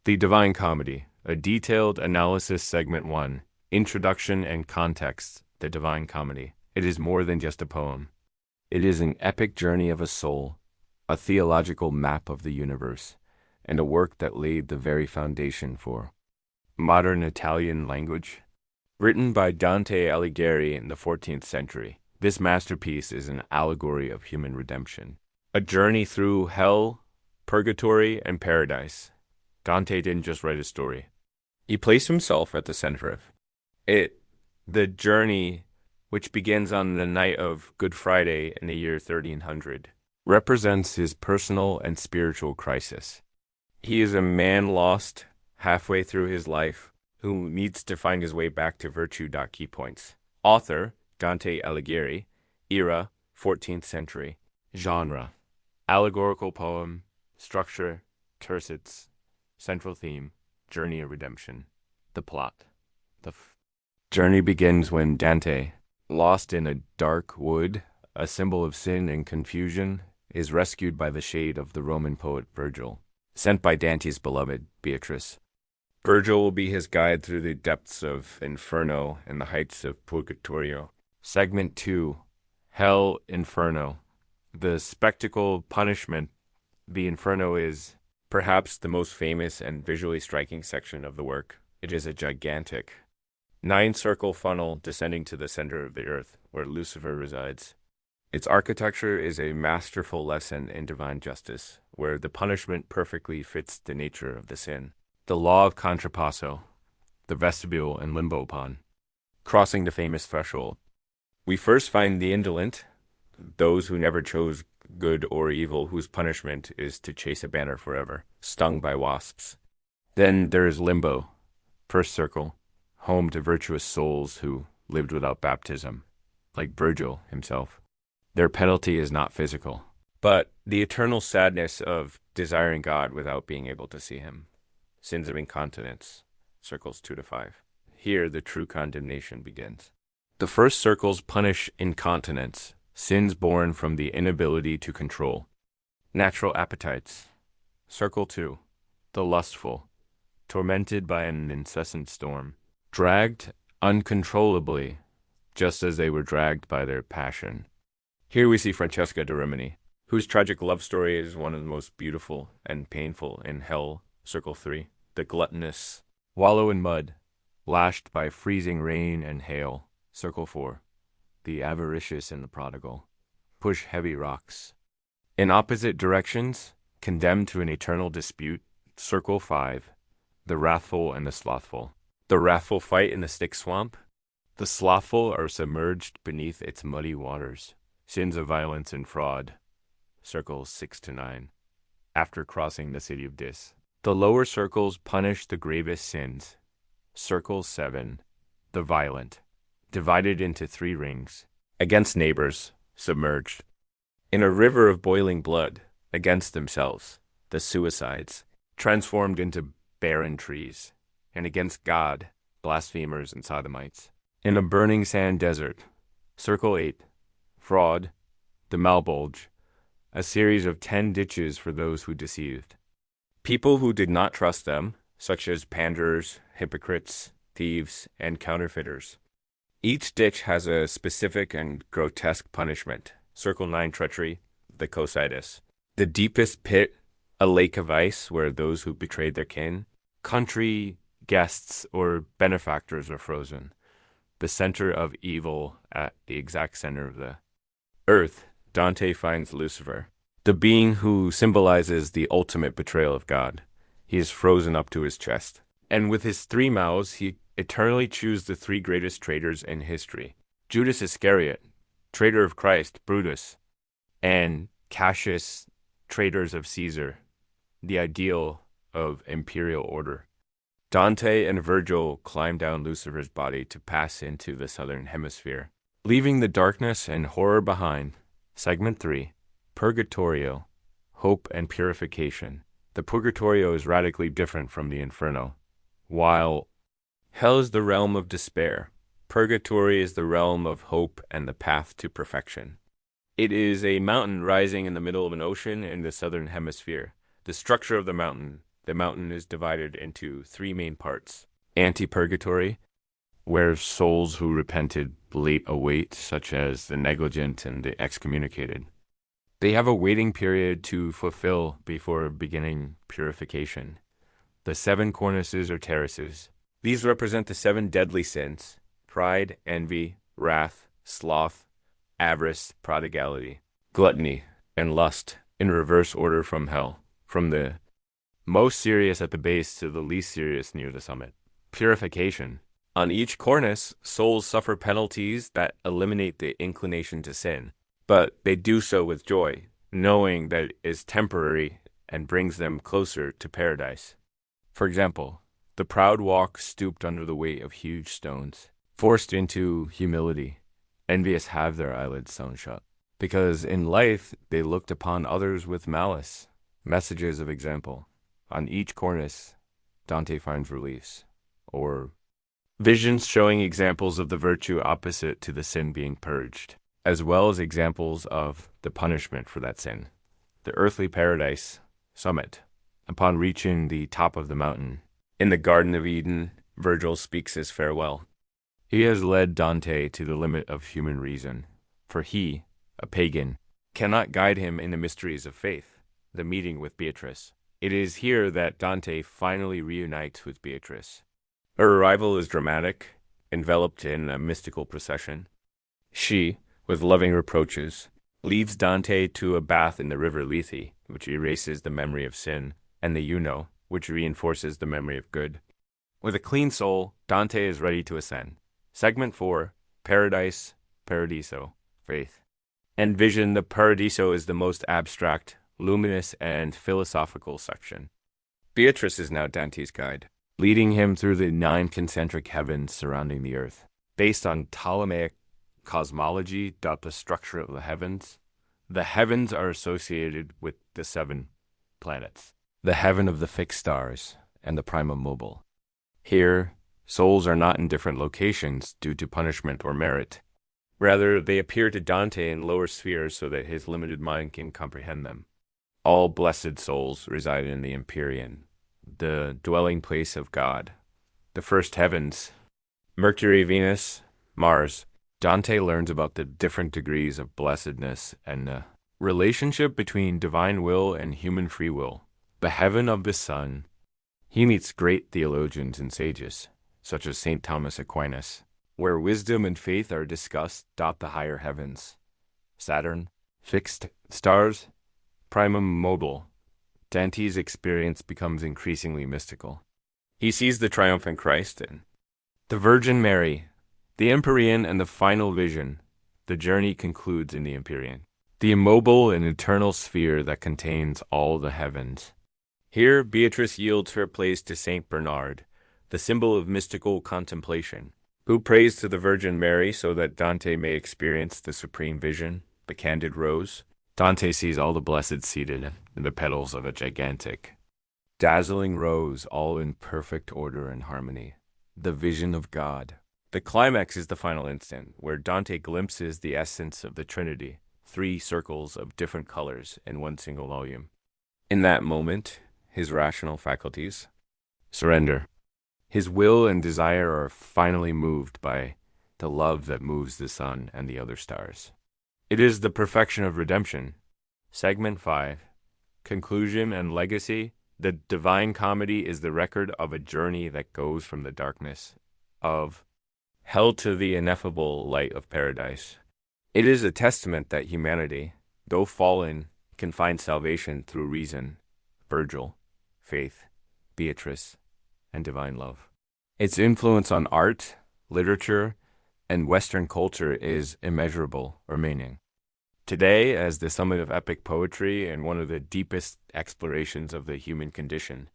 The Divine Comedy, a detailed analysis segment 1, Introduction and Context, The Divine Comedy. It is more than just a poem. It is an epic journey of a soul, a theological map of the universe, and a work that laid the very foundation for modern Italian language. Written by Dante Alighieri in the 14th century, this masterpiece is an allegory of human redemption. A journey through hell, purgatory, and paradise. Dante didn't just write a story. He placed himself at the center of it. The journey, which begins on the night of Good Friday in the year 1300, represents his personal and spiritual crisis. He is a man lost halfway through his life who needs to find his way back to virtue. Key points. Author, Dante Alighieri. Era, 14th century. Genre, allegorical poem. Structure, tercets. Central theme, journey of redemption. The plot. The journey begins when Dante, lost in a dark wood, a symbol of sin and confusion, is rescued by the shade of the Roman poet Virgil, sent by Dante's beloved Beatrice. Virgil will be his guide through the depths of Inferno and the heights of Purgatorio. Segment 2, Hell, Inferno. The spectacle punishment. The Inferno is perhaps the most famous and visually striking section of the work. It is a gigantic 9-circle funnel descending to the center of the earth, where Lucifer resides. Its architecture is a masterful lesson in divine justice, where the punishment perfectly fits the nature of the sin. The law of contrapasso, the vestibule and limbo pond, crossing the famous threshold. We first find the indolent, those who never chose good or evil, whose punishment is to chase a banner forever, stung by wasps. Then there is limbo, first circle, home to virtuous souls who lived without baptism, like Virgil himself. Their penalty is not physical, but the eternal sadness of desiring God without being able to see him. Sins of incontinence, circles 2 to 5. Here the true condemnation begins. The first circles punish incontinence, sins born from the inability to control. Natural appetites. Circle 2. The lustful, tormented by an incessant storm, dragged uncontrollably, just as they were dragged by their passion. Here we see Francesca da Rimini, whose tragic love story is one of the most beautiful and painful in Hell, Circle 3. The gluttonous wallow in mud, lashed by freezing rain and hail. Circle 4. The avaricious and the prodigal, push heavy rocks. In opposite directions, condemned to an eternal dispute. Circle 5. The wrathful and the slothful. The wrathful fight in the stick swamp. The slothful are submerged beneath its muddy waters. Sins of violence and fraud. Circles 6 to 9. After crossing the city of Dis. The lower circles punish the gravest sins. Circle 7. The violent, divided into 3 rings. Against neighbors, submerged. In a river of boiling blood, against themselves, the suicides, transformed into barren trees. And against God, blasphemers and sodomites. In a burning sand desert. Circle 8. Fraud, the malbulge, a series of 10 ditches for those who deceived. People who did not trust them, such as panderers, hypocrites, thieves, and counterfeiters. Each ditch has a specific and grotesque punishment. Circle 9, treachery, the Cocytus. The deepest pit, a lake of ice where those who betrayed their kin, country guests, or benefactors are frozen. The center of evil at the exact center of the earth, Dante finds Lucifer, the being who symbolizes the ultimate betrayal of God. He is frozen up to his chest. And with his 3 mouths, he eternally chews the 3 greatest traitors in history. Judas Iscariot, traitor of Christ, Brutus, and Cassius, traitors of Caesar, the ideal of imperial order. Dante and Virgil climb down Lucifer's body to pass into the southern hemisphere, leaving the darkness and horror behind. Segment 3. Purgatorio, hope and purification. The Purgatorio is radically different from the Inferno. While hell is the realm of despair, purgatory is the realm of hope and the path to perfection. It is a mountain rising in the middle of an ocean in the southern hemisphere. The structure of the mountain, the mountain is divided into three main parts. Anti-Purgatory, where souls who repented late await, such as the negligent and the excommunicated. They have a waiting period to fulfill before beginning purification. The seven cornices or terraces. These represent the seven deadly sins: pride, envy, wrath, sloth, avarice, prodigality, gluttony, and lust, in reverse order from hell, from the most serious at the base to the least serious near the summit. Purification. On each cornice, souls suffer penalties that eliminate the inclination to sin, but they do so with joy, knowing that it is temporary and brings them closer to paradise. For example, the proud walk stooped under the weight of huge stones. Forced into humility, envious have their eyelids sewn shut, because in life they looked upon others with malice. Messages of example. On each cornice, Dante finds reliefs, or visions showing examples of the virtue opposite to the sin being purged, as well as examples of the punishment for that sin. The earthly paradise summit. Upon reaching the top of the mountain, in the Garden of Eden, Virgil speaks his farewell. He has led Dante to the limit of human reason, for he, a pagan, cannot guide him in the mysteries of faith, the meeting with Beatrice. It is here that Dante finally reunites with Beatrice. Her arrival is dramatic, enveloped in a mystical procession. She, with loving reproaches, leads Dante to a bath in the river Lethe, which erases the memory of sin, and the Euno, which reinforces the memory of good. With a clean soul, Dante is ready to ascend. Segment 4, Paradise, Paradiso, Faith. And vision, the Paradiso is the most abstract, luminous, and philosophical section. Beatrice is now Dante's guide, leading him through the 9 concentric heavens surrounding the earth. Based on Ptolemaic cosmology, the structure of the heavens are associated with the 7 planets, the heaven of the fixed stars, and the primum mobile. Here, souls are not in different locations due to punishment or merit. Rather, they appear to Dante in lower spheres so that his limited mind can comprehend them. All blessed souls reside in the Empyrean, the dwelling place of God. The first heavens, Mercury, Venus, Mars. Dante learns about the different degrees of blessedness and the relationship between divine will and human free will. The heaven of the sun. He meets great theologians and sages, such as St. Thomas Aquinas. Where wisdom and faith are discussed, dot the higher heavens. Saturn, fixed stars, primum mobile. Dante's experience becomes increasingly mystical. He sees the triumphant Christ and the Virgin Mary, the Empyrean, and the final vision. The journey concludes in the Empyrean, the immobile and eternal sphere that contains all the heavens. Here, Beatrice yields her place to Saint Bernard, the symbol of mystical contemplation, who prays to the Virgin Mary so that Dante may experience the supreme vision, the candid rose. Dante sees all the blessed seated in the petals of a gigantic, dazzling rose, all in perfect order and harmony. The vision of God. The climax is the final instant, where Dante glimpses the essence of the Trinity, 3 circles of different colors in one single volume. In that moment, his rational faculties surrender. His will and desire are finally moved by the love that moves the sun and the other stars. It is the perfection of redemption. Segment 5, Conclusion and Legacy. The Divine Comedy is the record of a journey that goes from the darkness of hell to the ineffable light of paradise. It is a testament that humanity, though fallen, can find salvation through reason, Virgil, faith, Beatrice, and divine love. Its influence on art, literature, and Western culture is immeasurable, remaining. Today, as the summit of epic poetry and one of the deepest explorations of the human condition,